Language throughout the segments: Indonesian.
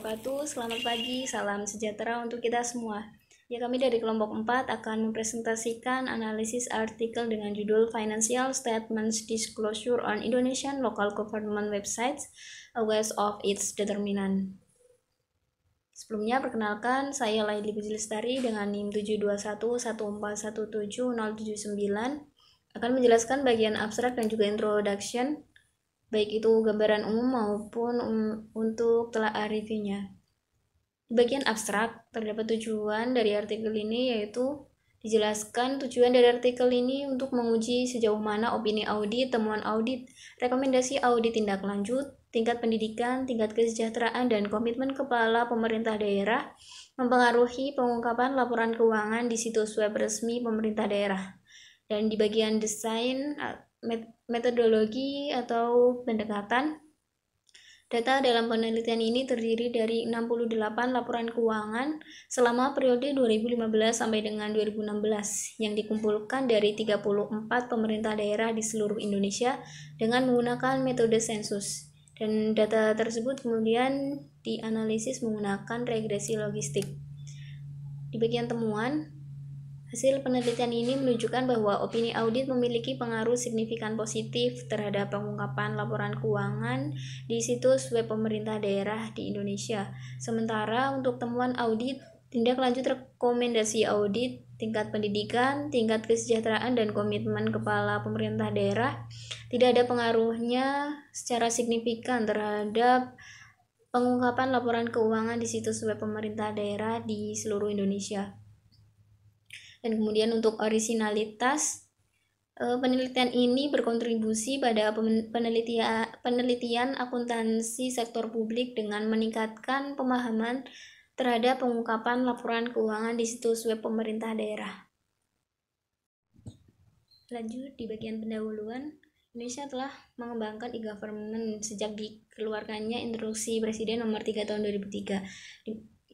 wabarakatuh. Selamat pagi, salam sejahtera untuk kita semua. Ya, kami dari kelompok 4 akan mempresentasikan analisis artikel dengan judul Financial Statements Disclosure on Indonesian Local Government Websites, a Ways of its Determinant. Sebelumnya, perkenalkan, saya Laili Puji Lestari dengan NIM 72114170079 akan menjelaskan bagian abstrak dan juga introduction, baik itu gambaran umum maupun untuk telaah reviewnya. Di bagian abstrak, terdapat tujuan dari artikel ini, yaitu dijelaskan tujuan dari artikel ini untuk menguji sejauh mana opini audit, temuan audit, rekomendasi audit tindak lanjut, tingkat pendidikan, tingkat kesejahteraan, dan komitmen kepala pemerintah daerah mempengaruhi pengungkapan laporan keuangan di situs web resmi pemerintah daerah. Dan di bagian desain, metodologi atau pendekatan, data dalam penelitian ini terdiri dari 68 laporan keuangan selama periode 2015 sampai dengan 2016 yang dikumpulkan dari 34 pemerintah daerah di seluruh Indonesia dengan menggunakan metode sensus. Dan data tersebut kemudian dianalisis menggunakan regresi logistik. Di bagian temuan, hasil penelitian ini menunjukkan bahwa opini audit memiliki pengaruh signifikan positif terhadap pengungkapan laporan keuangan di situs web pemerintah daerah di Indonesia. Sementara untuk temuan audit, tindak lanjut rekomendasi audit, tingkat pendidikan, tingkat kesejahteraan, dan komitmen kepala pemerintah daerah tidak ada pengaruhnya secara signifikan terhadap pengungkapan laporan keuangan di situs web pemerintah daerah di seluruh Indonesia. Dan kemudian untuk orisinalitas, penelitian ini berkontribusi pada penelitian akuntansi sektor publik dengan meningkatkan pemahaman terhadap pengungkapan laporan keuangan di situs web pemerintah daerah. Lanjut di bagian pendahuluan, Indonesia telah mengembangkan e-government sejak dikeluarkannya Instruksi Presiden Nomor 3 Tahun 2003,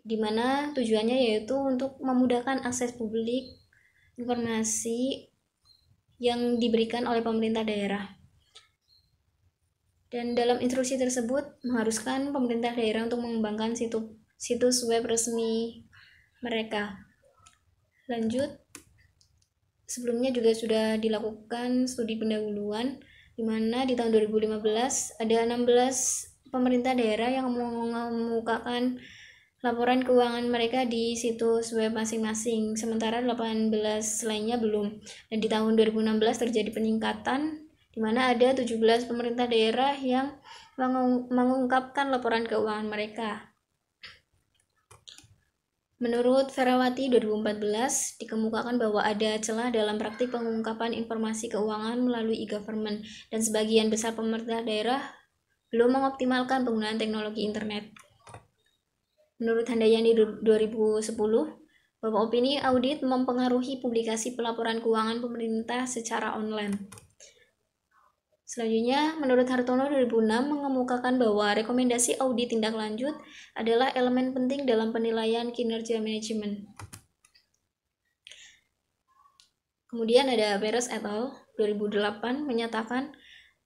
di mana tujuannya yaitu untuk memudahkan akses publik informasi yang diberikan oleh pemerintah daerah. Dan dalam instruksi tersebut mengharuskan pemerintah daerah untuk mengembangkan situs web resmi mereka. Lanjut, sebelumnya juga sudah dilakukan studi pendahuluan di mana di tahun 2015 ada 16 pemerintah daerah yang mengemukakan laporan keuangan mereka di situs web masing-masing, sementara 18 lainnya belum. Dan di tahun 2016 terjadi peningkatan, di mana ada 17 pemerintah daerah yang mengungkapkan laporan keuangan mereka. Menurut Ferawati 2014, dikemukakan bahwa ada celah dalam praktik pengungkapan informasi keuangan melalui e-government, dan sebagian besar pemerintah daerah belum mengoptimalkan penggunaan teknologi internet. Menurut Handayani 2010, bahwa opini audit mempengaruhi publikasi pelaporan keuangan pemerintah secara online. Selanjutnya, menurut Hartono 2006 mengemukakan bahwa rekomendasi audit tindak lanjut adalah elemen penting dalam penilaian kinerja manajemen. Kemudian ada Perez et al. 2008 menyatakan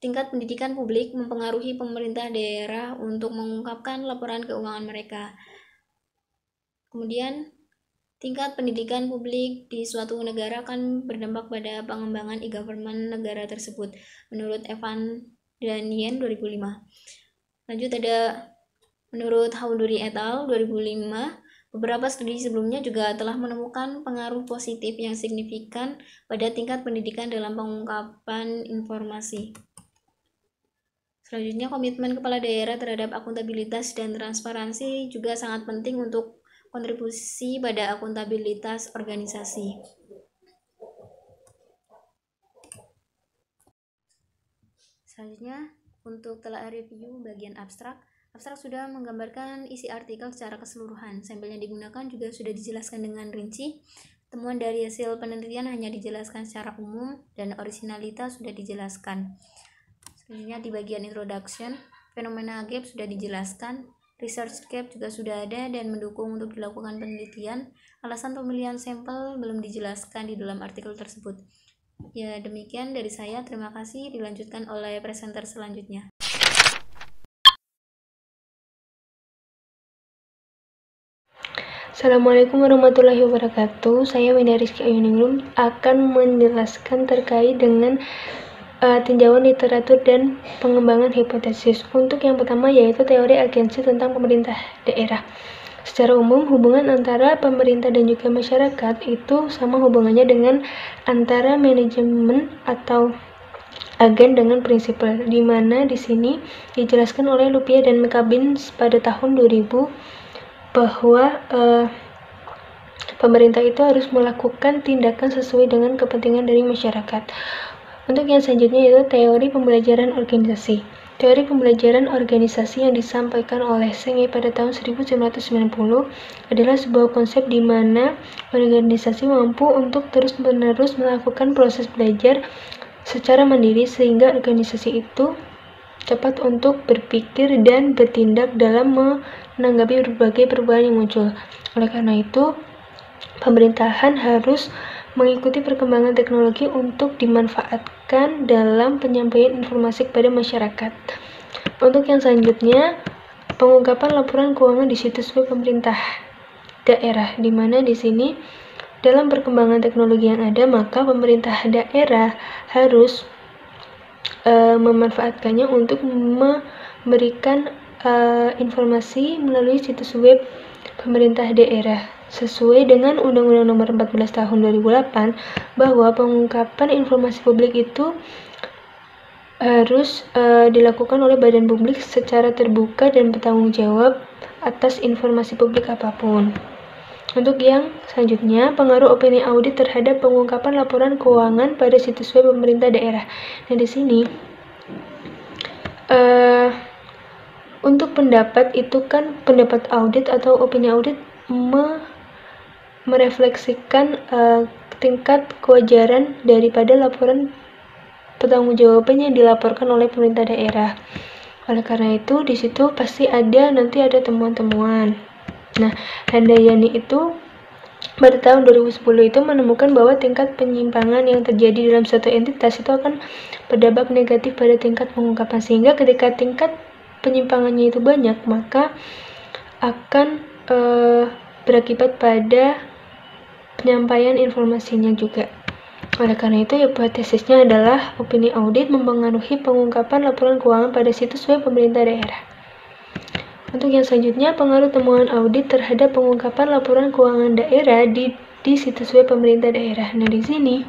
tingkat pendidikan publik mempengaruhi pemerintah daerah untuk mengungkapkan laporan keuangan mereka. Kemudian, tingkat pendidikan publik di suatu negara akan berdampak pada pengembangan e-government negara tersebut, menurut Evan dan Yen 2005. Lanjut ada menurut Hauduri et al. 2005, beberapa studi sebelumnya juga telah menemukan pengaruh positif yang signifikan pada tingkat pendidikan dalam pengungkapan informasi. Selanjutnya, komitmen kepala daerah terhadap akuntabilitas dan transparansi juga sangat penting untuk kontribusi pada akuntabilitas organisasi. Selanjutnya, untuk telaah review bagian abstrak sudah menggambarkan isi artikel secara keseluruhan. Sampel yang digunakan juga sudah dijelaskan dengan rinci. Temuan dari hasil penelitian hanya dijelaskan secara umum dan orisinalitas sudah dijelaskan. Selanjutnya di bagian introduction, fenomena gap sudah dijelaskan. Research gap juga sudah ada dan mendukung untuk dilakukan penelitian. Alasan pemilihan sampel belum dijelaskan di dalam artikel tersebut. Ya, demikian dari saya. Terima kasih. Dilanjutkan oleh presenter selanjutnya. Assalamualaikum warahmatullahi wabarakatuh. Saya Winda Rizky Ayuningrum akan menjelaskan terkait dengan tinjauan literatur dan pengembangan hipotesis. Untuk yang pertama yaitu teori agensi tentang pemerintah daerah. Secara umum, hubungan antara pemerintah dan juga masyarakat itu sama hubungannya dengan antara manajemen atau agen dengan prinsipal, di mana di sini dijelaskan oleh Lupia dan McCabeans pada tahun 2000 bahwa pemerintah itu harus melakukan tindakan sesuai dengan kepentingan dari masyarakat. Untuk yang selanjutnya yaitu teori pembelajaran organisasi. Teori pembelajaran organisasi yang disampaikan oleh Senge pada tahun 1990 adalah sebuah konsep di mana organisasi mampu untuk terus-menerus melakukan proses belajar secara mandiri sehingga organisasi itu dapat untuk berpikir dan bertindak dalam menanggapi berbagai perubahan yang muncul. Oleh karena itu, pemerintahan harus mengikuti perkembangan teknologi untuk dimanfaatkan dalam penyampaian informasi kepada masyarakat. Untuk yang selanjutnya, pengungkapan laporan keuangan di situs web pemerintah daerah, di mana di sini dalam perkembangan teknologi yang ada, maka pemerintah daerah harus memanfaatkannya untuk memberikan informasi melalui situs web pemerintah daerah sesuai dengan Undang-Undang Nomor 14 Tahun 2008 bahwa pengungkapan informasi publik itu harus dilakukan oleh badan publik secara terbuka dan bertanggung jawab atas informasi publik apapun. Untuk yang selanjutnya, pengaruh opini audit terhadap pengungkapan laporan keuangan pada situs web pemerintah daerah. Nah, di sini untuk pendapat itu kan pendapat audit atau opini audit merefleksikan tingkat kewajaran daripada laporan pertanggungjawaban yang dilaporkan oleh pemerintah daerah. Oleh karena itu, di situ pasti nanti ada temuan-temuan. Nah, Handayani itu pada tahun 2010 itu menemukan bahwa tingkat penyimpangan yang terjadi dalam suatu entitas itu akan berdampak negatif pada tingkat pengungkapan, sehingga ketika tingkat penyimpangannya itu banyak, maka akan berakibat pada penyampaian informasinya juga. Oleh karena itu, hipotesisnya adalah opini audit mempengaruhi pengungkapan laporan keuangan pada situs web pemerintah daerah. Untuk yang selanjutnya, pengaruh temuan audit terhadap pengungkapan laporan keuangan daerah di situs web pemerintah daerah. Nah, di sini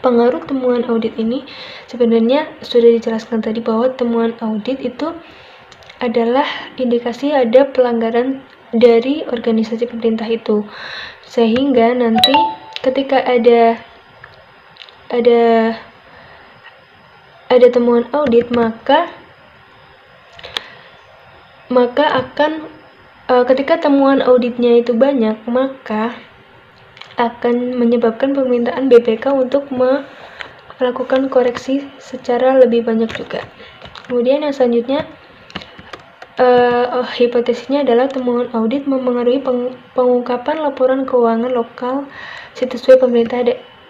pengaruh temuan audit ini sebenarnya sudah dijelaskan tadi bahwa temuan audit itu adalah indikasi ada pelanggaran dari organisasi pemerintah itu. Sehingga nanti ketika ada temuan audit, maka akan ketika temuan auditnya itu banyak, maka akan menyebabkan permintaan BPK untuk melakukan koreksi secara lebih banyak juga. Kemudian yang selanjutnya, hipotesisnya adalah temuan audit mempengaruhi pengungkapan laporan keuangan lokal situs web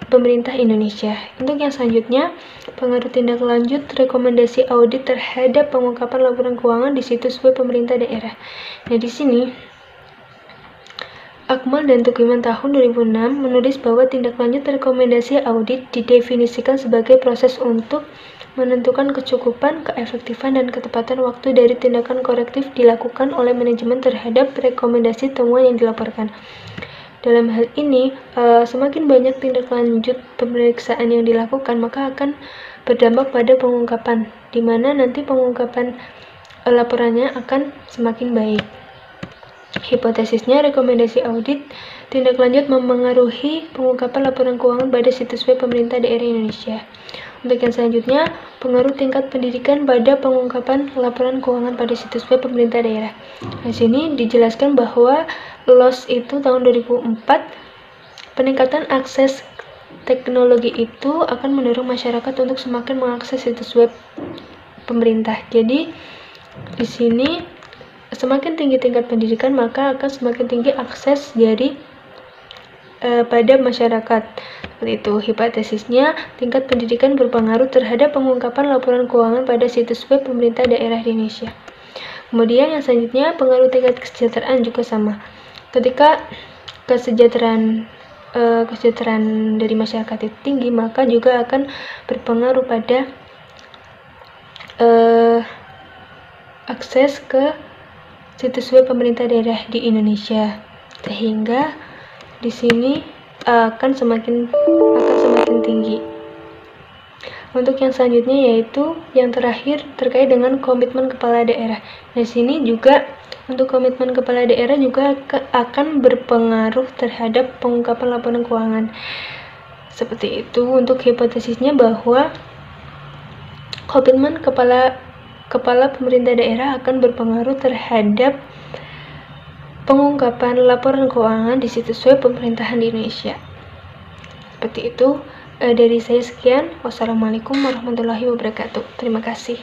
pemerintah Indonesia. Untuk yang selanjutnya, pengaruh tindak lanjut rekomendasi audit terhadap pengungkapan laporan keuangan di situs web pemerintah daerah. Nah, di sini Akmal dan Tukiman tahun 2006 menulis bahwa tindak lanjut rekomendasi audit didefinisikan sebagai proses untuk menentukan kecukupan, keefektifan, dan ketepatan waktu dari tindakan korektif dilakukan oleh manajemen terhadap rekomendasi temuan yang dilaporkan. Dalam hal ini, semakin banyak tindak lanjut pemeriksaan yang dilakukan, maka akan berdampak pada pengungkapan, di mana nanti pengungkapan laporannya akan semakin baik. Hipotesisnya, rekomendasi audit tindak lanjut mempengaruhi pengungkapan laporan keuangan pada situs web pemerintah daerah Indonesia. Untuk yang selanjutnya, pengaruh tingkat pendidikan pada pengungkapan laporan keuangan pada situs web pemerintah daerah. Di sini dijelaskan bahwa LOS itu tahun 2004, peningkatan akses teknologi itu akan mendorong masyarakat untuk semakin mengakses situs web pemerintah. Jadi di sini semakin tinggi tingkat pendidikan, maka akan semakin tinggi akses dari pada masyarakat. Seperti itu hipotesisnya, tingkat pendidikan berpengaruh terhadap pengungkapan laporan keuangan pada situs web pemerintah daerah di Indonesia. Kemudian yang selanjutnya, pengaruh tingkat kesejahteraan juga sama. ketika kesejahteraan dari masyarakat itu tinggi, maka juga akan berpengaruh pada akses ke situs web pemerintah daerah di Indonesia, sehingga di sini akan semakin tinggi. Untuk yang selanjutnya yaitu yang terakhir terkait dengan komitmen kepala daerah. Di sini juga untuk komitmen kepala daerah juga akan berpengaruh terhadap pengungkapan laporan keuangan. Seperti itu untuk hipotesisnya bahwa komitmen kepala pemerintah daerah akan berpengaruh terhadap pengungkapan laporan keuangan di situs web pemerintahan di Indonesia. Seperti itu. Dari saya sekian. Wassalamualaikum warahmatullahi wabarakatuh. Terima kasih.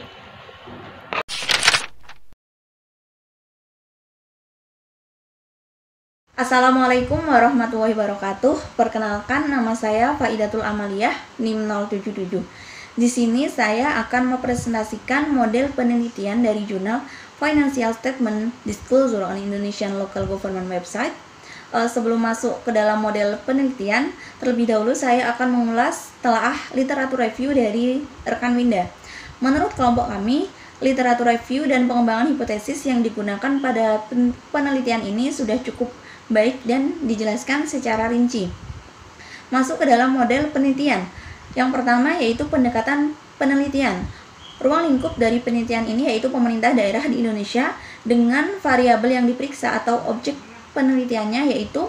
Assalamualaikum warahmatullahi wabarakatuh. Perkenalkan, nama saya Faidatul Amaliyah, NIM 077. Di sini saya akan mempresentasikan model penelitian dari jurnal Financial Statement Disclosure on Indonesian Local Government Website. Sebelum masuk ke dalam model penelitian, terlebih dahulu saya akan mengulas telaah literatur review dari rekan Winda. Menurut kelompok kami, literatur review dan pengembangan hipotesis yang digunakan pada penelitian ini sudah cukup baik dan dijelaskan secara rinci. Masuk ke dalam model penelitian. Yang pertama yaitu pendekatan penelitian. Ruang lingkup dari penelitian ini yaitu pemerintah daerah di Indonesia dengan variabel yang diperiksa atau objek penelitiannya yaitu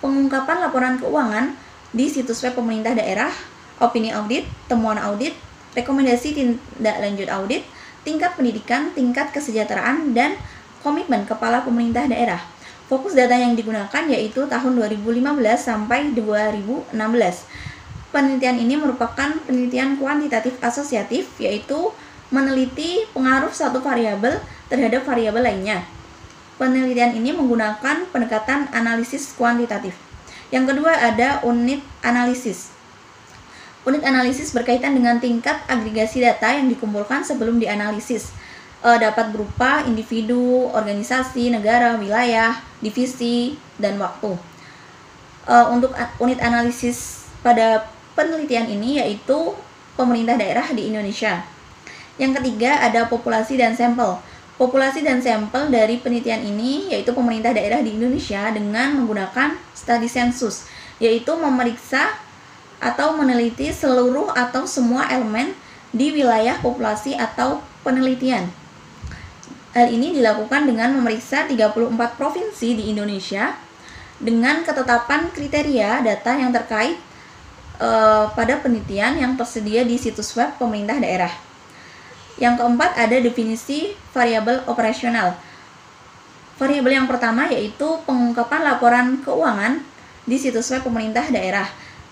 pengungkapan laporan keuangan di situs web pemerintah daerah, opini audit, temuan audit, rekomendasi tindak lanjut audit, tingkat pendidikan, tingkat kesejahteraan, dan komitmen kepala pemerintah daerah. Fokus data yang digunakan yaitu tahun 2015 sampai 2016. Penelitian ini merupakan penelitian kuantitatif asosiatif, yaitu meneliti pengaruh satu variabel terhadap variabel lainnya. Penelitian ini menggunakan pendekatan analisis kuantitatif. Yang kedua ada unit analisis. Unit analisis berkaitan dengan tingkat agregasi data yang dikumpulkan sebelum dianalisis. Dapat berupa individu, organisasi, negara, wilayah, divisi, dan waktu. Untuk unit analisis pada penelitian ini yaitu pemerintah daerah di Indonesia. Yang ketiga ada populasi dan sampel. Populasi dan sampel dari penelitian ini yaitu pemerintah daerah di Indonesia dengan menggunakan studi sensus, yaitu memeriksa atau meneliti seluruh atau semua elemen di wilayah populasi atau penelitian. Hal ini dilakukan dengan memeriksa 34 provinsi di Indonesia dengan ketetapan kriteria data yang terkait pada penelitian yang tersedia di situs web pemerintah daerah. Yang keempat ada definisi variabel operasional. Variabel yang pertama yaitu pengungkapan laporan keuangan di situs web pemerintah daerah.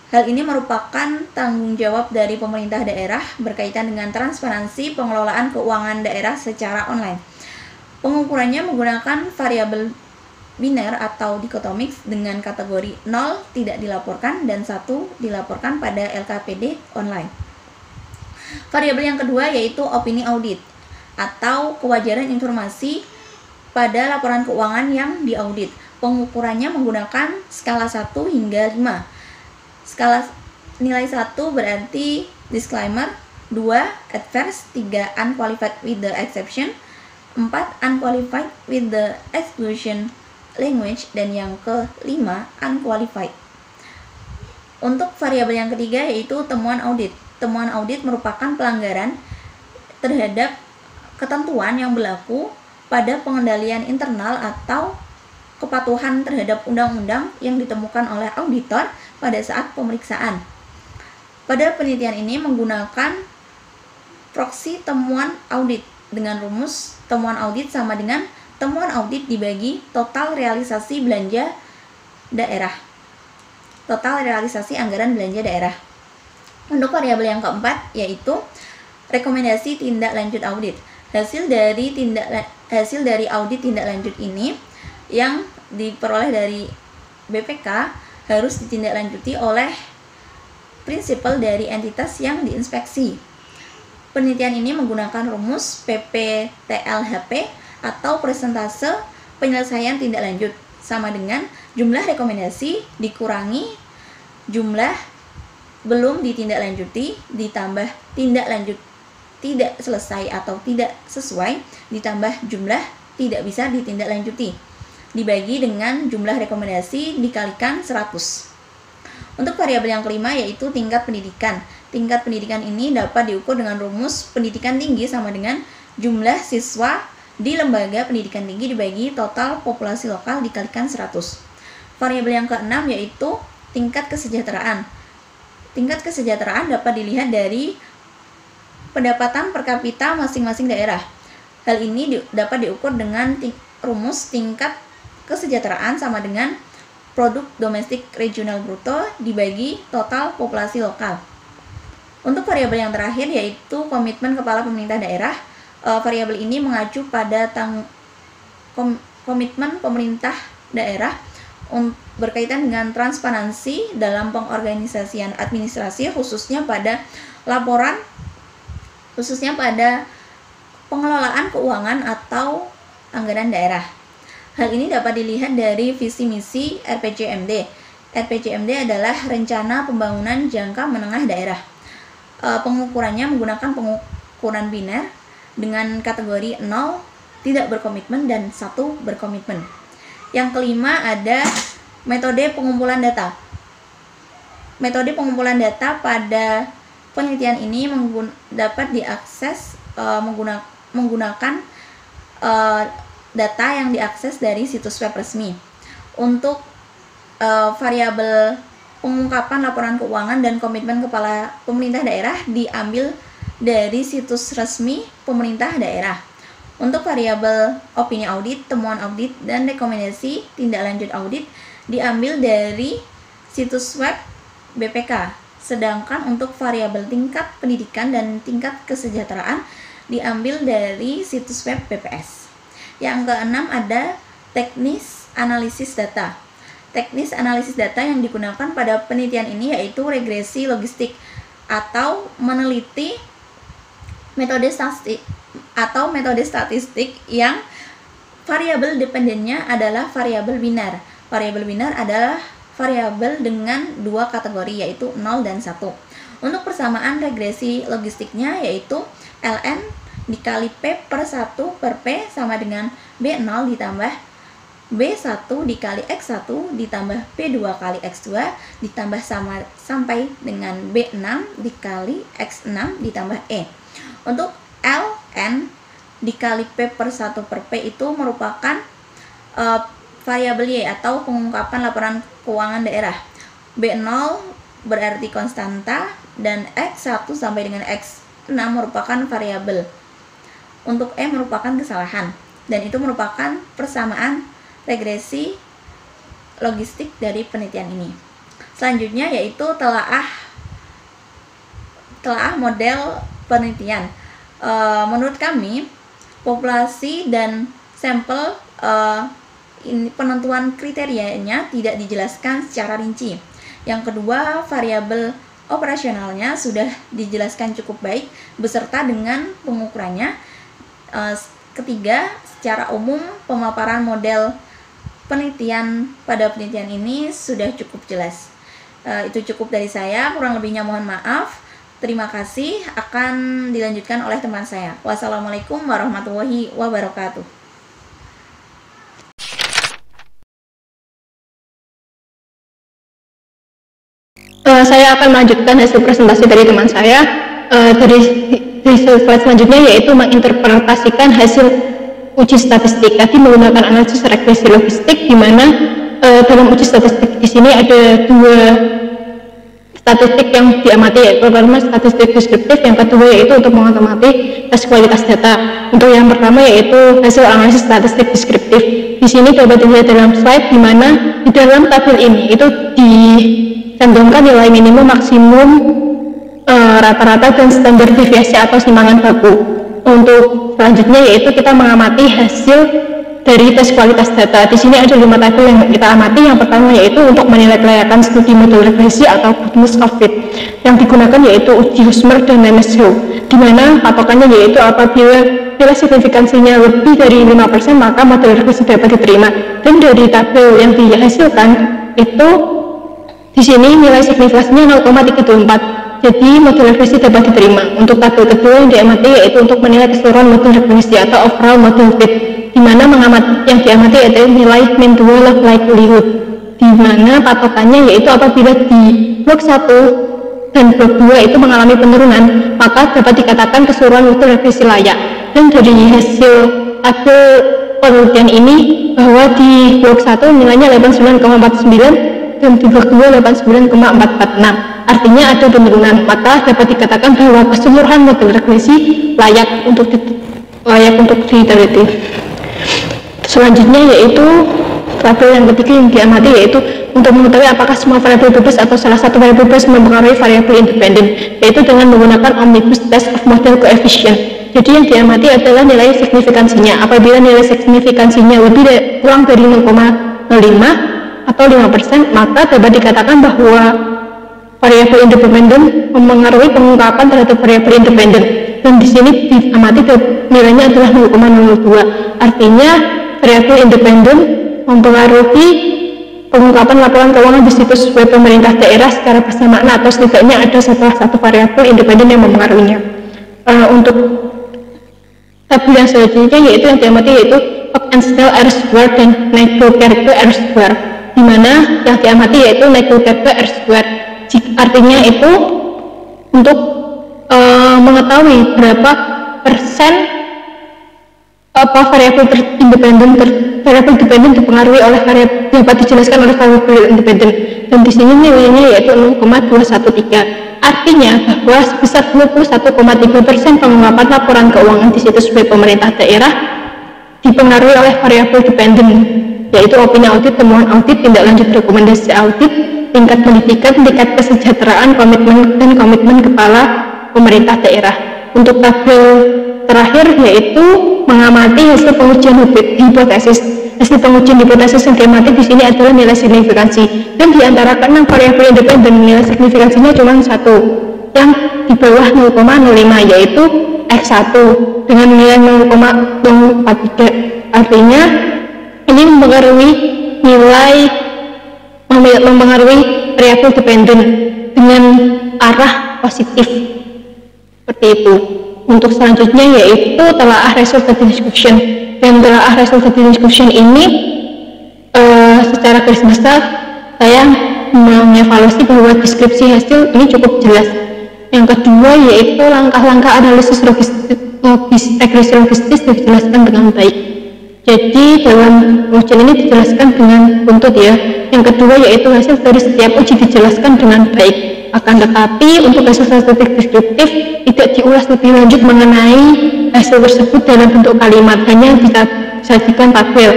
Hal ini merupakan tanggung jawab dari pemerintah daerah berkaitan dengan transparansi pengelolaan keuangan daerah secara online. Pengukurannya menggunakan variabel biner atau dikotomik dengan kategori 0 tidak dilaporkan dan 1 dilaporkan pada LKPD online. Variabel yang kedua yaitu opini audit atau kewajaran informasi pada laporan keuangan yang diaudit. Pengukurannya menggunakan skala 1 hingga 5. Skala nilai 1 berarti disclaimer, 2 adverse, 3 unqualified with the exception, 4 unqualified with the exclusion language, dan yang ke-5 unqualified. Untuk variabel yang ketiga yaitu temuan audit. Temuan audit merupakan pelanggaran terhadap ketentuan yang berlaku pada pengendalian internal atau kepatuhan terhadap undang-undang yang ditemukan oleh auditor pada saat pemeriksaan. Pada penelitian ini menggunakan proksi temuan audit dengan rumus temuan audit sama dengan temuan audit dibagi total realisasi belanja daerah. Total realisasi anggaran belanja daerah. Untuk variabel yang keempat yaitu rekomendasi tindak lanjut audit. Hasil dari audit tindak lanjut ini yang diperoleh dari BPK harus ditindaklanjuti oleh prinsipal dari entitas yang diinspeksi. Penelitian ini menggunakan rumus PPTLHP atau persentase penyelesaian tindak lanjut sama dengan jumlah rekomendasi dikurangi jumlah belum ditindaklanjuti ditambah tindak lanjut tidak selesai atau tidak sesuai ditambah jumlah tidak bisa ditindaklanjuti dibagi dengan jumlah rekomendasi dikalikan 100. Untuk variabel yang kelima yaitu tingkat pendidikan. Tingkat pendidikan ini dapat diukur dengan rumus pendidikan tinggi sama dengan jumlah siswa di lembaga pendidikan tinggi dibagi total populasi lokal dikalikan 100. Variabel yang keenam yaitu tingkat kesejahteraan. Tingkat kesejahteraan dapat dilihat dari pendapatan per kapita masing-masing daerah. Hal ini dapat diukur dengan rumus tingkat kesejahteraan sama dengan produk domestik regional bruto dibagi total populasi lokal. Untuk variabel yang terakhir yaitu komitmen kepala pemerintah daerah. Variabel ini mengacu pada komitmen pemerintah daerah berkaitan dengan transparansi dalam pengorganisasian administrasi khususnya pada pengelolaan keuangan atau anggaran daerah. Hal ini dapat dilihat dari visi misi RPJMD. RPJMD adalah Rencana Pembangunan Jangka Menengah Daerah. Pengukurannya menggunakan pengukuran biner dengan kategori 0 tidak berkomitmen dan 1 berkomitmen. Yang kelima ada metode pengumpulan data. Metode pengumpulan data pada penelitian ini dapat diakses menggunakan data yang diakses dari situs web resmi. Untuk variabel pengungkapan laporan keuangan dan komitmen kepala pemerintah daerah diambil dari situs resmi pemerintah daerah. Untuk variabel opini audit, temuan audit, dan rekomendasi tindak lanjut audit diambil dari situs web BPK. Sedangkan untuk variabel tingkat pendidikan dan tingkat kesejahteraan diambil dari situs web BPS. Yang keenam ada teknis analisis data. Teknis analisis data yang digunakan pada penelitian ini yaitu regresi logistik atau meneliti metode statistik yang variabel dependennya adalah variabel binar. Variabel binar adalah variabel dengan dua kategori yaitu 0 dan 1. Untuk persamaan regresi logistiknya yaitu ln dikali P per 1 per P sama dengan B0 ditambah B1 dikali X1 ditambah P2 kali X2 ditambah sampai dengan B6 dikali X6 ditambah E. Untuk ln dikali P per 1 per P itu merupakan variabel Y atau pengungkapan laporan keuangan daerah. B0 berarti konstanta dan X1 sampai dengan X6 merupakan variabel. Untuk E merupakan kesalahan dan itu merupakan persamaan regresi logistik dari penelitian ini. Selanjutnya yaitu telaah model penelitian. Menurut kami populasi dan sampel penentuan kriterianya tidak dijelaskan secara rinci. Yang kedua, variabel operasionalnya sudah dijelaskan cukup baik beserta dengan pengukurannya. Ketiga, secara umum pemaparan model penelitian pada penelitian ini sudah cukup jelas. Itu cukup dari saya, kurang lebihnya mohon maaf. Terima kasih, akan dilanjutkan oleh teman saya. Wassalamualaikum warahmatullahi wabarakatuh. Saya akan melanjutkan hasil presentasi dari teman saya. Dari slide selanjutnya yaitu menginterpretasikan hasil uji statistik. Tadi menggunakan analisis regresi logistik, di mana dalam uji statistik di sini ada dua statistik yang diamati, yaitu pertama statistik deskriptif, yang kedua yaitu untuk mengamati tes kualitas data. Untuk yang pertama yaitu hasil analisis statistik deskriptif. Di sini dapat dilihat dalam slide, di mana di dalam tabel ini itu dicantumkan nilai minimum, maksimum, rata-rata dan standar deviasi atau simpangan baku. Untuk selanjutnya yaitu kita mengamati hasil dari tes kualitas data. Di sini ada 5 tabel yang kita amati. Yang pertama yaitu untuk menilai kelayakan studi model regresi atau goodness of fit. Yang digunakan yaitu uji Husmer dan Nemes-Howe, di mana patokannya yaitu apabila nilai signifikansinya lebih dari 5%, maka model regresi dapat diterima. Dan dari tabel yang dihasilkan itu di sini nilai signifikansinya 0,324. Jadi model regresi dapat diterima. Untuk tabel kedua yang diamati yaitu untuk menilai keseluruhan model regresi atau overall model fit, di mana yang diamati yaitu nilai mean dual log likelihood, di mana patokannya yaitu apabila di blok 1 dan blok 2 itu mengalami penurunan, maka dapat dikatakan keseluruhan model regresi layak. Dan dari hasil tabel penelitian ini bahwa di blok 1 nilainya 89,49 dan di blok 2 89,446. Artinya ada penurunan, maka dapat dikatakan bahwa keseluruhan model regresi layak untuk diteliti. Selanjutnya yaitu tabel yang ketiga yang diamati yaitu untuk mengetahui apakah semua variabel bebas atau salah satu variabel bebas mempengaruhi variabel independen, yaitu dengan menggunakan omnibus test of model coefficient. Jadi yang diamati adalah nilai signifikansinya. Apabila nilai signifikansinya kurang dari 0,05 atau 5%, maka dapat dikatakan bahwa variabel independen mempengaruhi pengungkapan terhadap variabel independen. Dan di sini diamati nilainya adalah 0,02. Artinya variabel independen mempengaruhi pengungkapan laporan keuangan di situs web pemerintah daerah secara bersamaan atau setidaknya ada salah satu variabel independen yang mempengaruhinya. Untuk tabel yang selanjutnya yaitu yang diamati yaitu Oxenstall R-square dan Nagle-Kerke R-square, di mana yang diamati yaitu Nagle-Kerke R-square. Artinya itu untuk mengetahui berapa persen variabel independen dipengaruhi oleh variabel dapat dijelaskan oleh variabel independen, dan di sini nilainya yaitu 0,213. Artinya bahwa sebesar 21,3% pengungkapan laporan keuangan di situs web pemerintah daerah dipengaruhi oleh variabel dependen, yaitu opini audit, temuan audit, tindak lanjut rekomendasi audit, tingkat pendidikan, tingkat kesejahteraan, komitmen kepala pemerintah daerah. Untuk tabel terakhir yaitu mengamati hasil pengujian hipotesis. Hasil pengujian hipotesis yang diamati di sini adalah nilai signifikansi, dan di antara keenam variabel independen nilai signifikansinya cuma satu, yang di bawah 0,05 yaitu X1 dengan nilai 0,043. Artinya ini mempengaruhi variabel dependen dengan arah positif seperti itu. Untuk selanjutnya yaitu telaah resulted discussion, dan telaah resulted discussion ini secara garis besar saya mengevaluasi bahwa deskripsi hasil ini cukup jelas. Yang kedua yaitu langkah-langkah analisis regresi logistis dijelaskan dengan baik. Jadi dalam ujian ini dijelaskan dengan buntut ya. Yang kedua yaitu hasil dari setiap uji dijelaskan dengan baik. Akan tetapi untuk hasil statistik deskriptif tidak diulas lebih lanjut mengenai hasil tersebut dalam bentuk kalimat, hanya bisa disajikan tabel.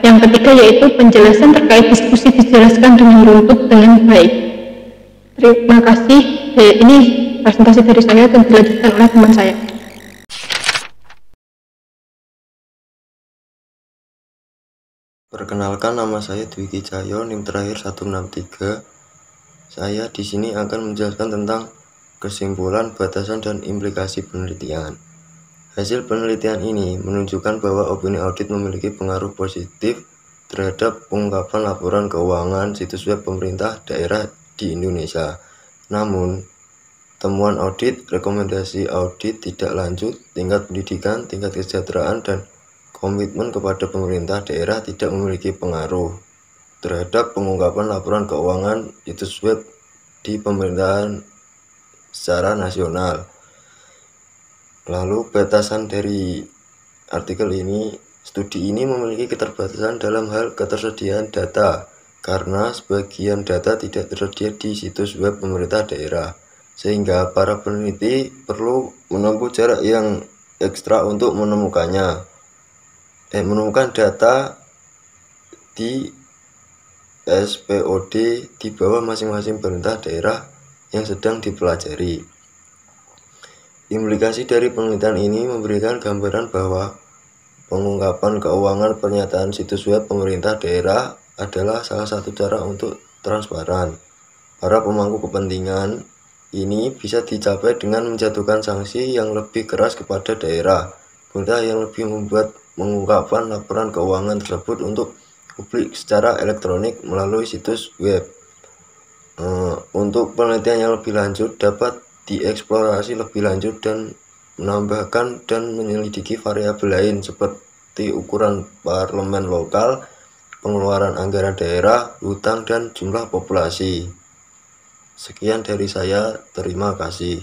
Yang ketiga yaitu penjelasan terkait diskusi dijelaskan dengan runtut dengan baik. Terima kasih. Ini presentasi dari saya dan dilanjutkan oleh teman saya. Perkenalkan, nama saya Dwiki Cahyo, NIM terakhir 163. Saya di sini akan menjelaskan tentang kesimpulan, batasan, dan implikasi penelitian. Hasil penelitian ini menunjukkan bahwa opini audit memiliki pengaruh positif terhadap pengungkapan laporan keuangan situs web pemerintah daerah di Indonesia. Namun, temuan audit, rekomendasi audit tidak lanjut, tingkat pendidikan, tingkat kesejahteraan, dan komitmen kepada pemerintah daerah tidak memiliki pengaruh terhadap pengungkapan laporan keuangan situs web di pemerintahan secara nasional. Lalu batasan dari artikel ini, studi ini memiliki keterbatasan dalam hal ketersediaan data karena sebagian data tidak tersedia di situs web pemerintah daerah, sehingga para peneliti perlu menempuh jarak yang ekstra untuk menemukan data di SPOD di bawah masing-masing pemerintah daerah yang sedang dipelajari. Implikasi dari penelitian ini memberikan gambaran bahwa pengungkapan keuangan pernyataan situs web pemerintah daerah adalah salah satu cara untuk transparan. Para pemangku kepentingan ini bisa dicapai dengan menjatuhkan sanksi yang lebih keras kepada daerah, mudah yang lebih membuat mengungkapkan laporan keuangan tersebut untuk publik secara elektronik melalui situs web. Untuk penelitian yang lebih lanjut dapat dieksplorasi lebih lanjut dan menambahkan dan menyelidiki variabel lain seperti ukuran parlemen lokal, pengeluaran anggaran daerah, hutang, dan jumlah populasi. Sekian dari saya, terima kasih.